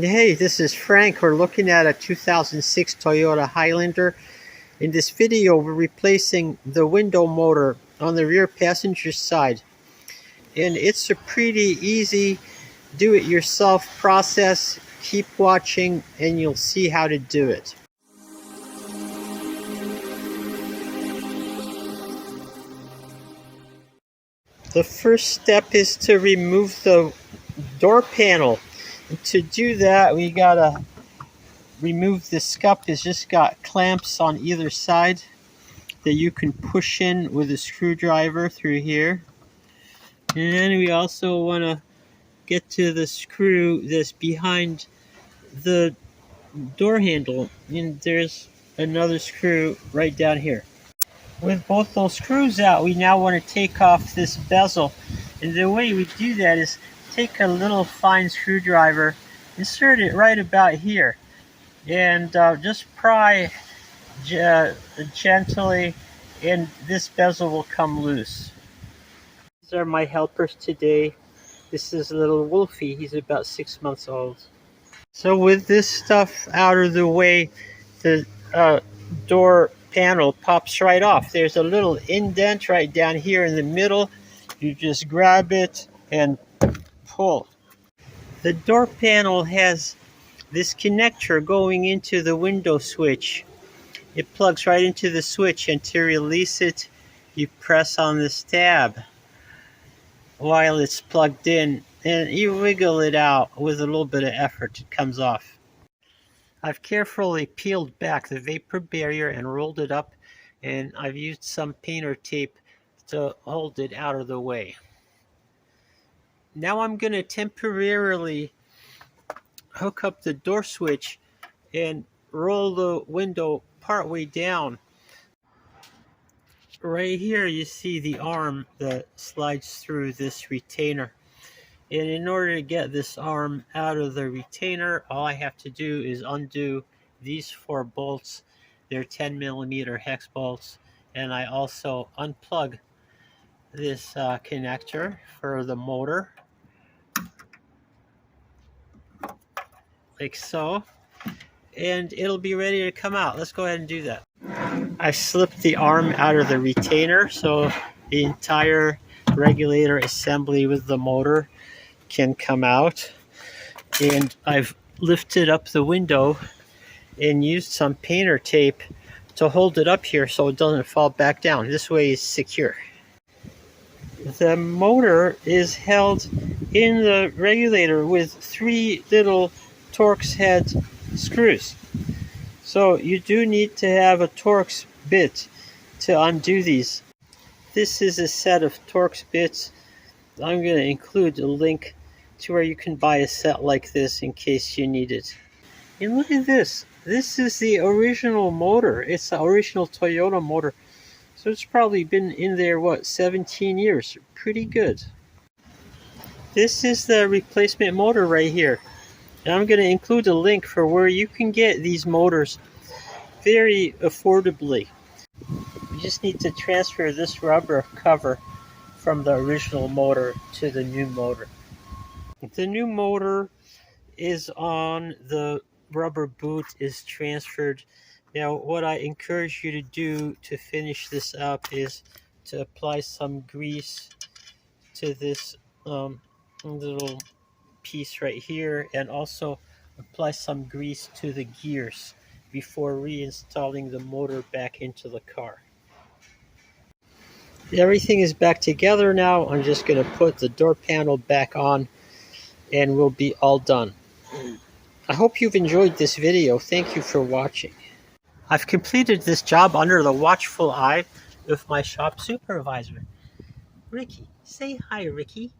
Hey, this is Frank. We're looking at a 2006 Toyota Highlander. In this video, we're replacing the window motor on the rear passenger side. And it's a pretty easy do-it-yourself process. Keep watching and you'll see how to do it. The first step is to remove the door panel. And to do that, we gotta remove the scup. It's just got clamps on either side that you can push in with a screwdriver through here. And then we also want to get to the screw that's behind the door handle, and there's another screw right down here. With both those screws out, we now want to take off this bezel, and the way we do that is take a little fine screwdriver, insert it right about here, and just pry gently, and this bezel will come loose. These are my helpers today. This is little Wolfie. He's about 6 months old. So with this stuff out of the way, the door panel pops right off. There's a little indent right down here in the middle. You just grab it and pull. The door panel has this connector going into the window switch. It plugs right into the switch, and to release it, you press on this tab while it's plugged in, and you wiggle it out with a little bit of effort. It comes off. I've carefully peeled back the vapor barrier and rolled it up, and I've used some painter tape to hold it out of the way. Now I'm going to temporarily hook up the door switch and roll the window partway down. Right here you see the arm that slides through this retainer, and in order to get this arm out of the retainer, all I have to do is undo these 4 bolts. They're 10mm hex bolts, and I also unplug this connector for the motor, like so, and it'll be ready to come out. Let's go ahead and do that. I slipped the arm out of the retainer so the entire regulator assembly with the motor can come out, and I've lifted up the window and used some painter tape to hold it up here so it doesn't fall back down. This way it's secure. The motor is held in the regulator with 3 little Torx head screws. So you do need to have a Torx bit to undo these. This is a set of Torx bits. I'm going to include a link to where you can buy a set like this in case you need it. And look at this. This is the original motor. It's the original Toyota motor. So it's probably been in there, 17 years. Pretty good. This is the replacement motor right here. And I'm going to include a link for where you can get these motors very affordably. You just need to transfer this rubber cover from the original motor to the new motor. The new motor is on the rubber boot, is transferred. Now what I encourage you to do to finish this up is to apply some grease to this little piece right here, and also apply some grease to the gears before reinstalling the motor back into the car. Everything is back together now. I'm just going to put the door panel back on and we'll be all done. I hope you've enjoyed this video. Thank you for watching. I've completed this job under the watchful eye of my shop supervisor, Ricky. Say hi, Ricky.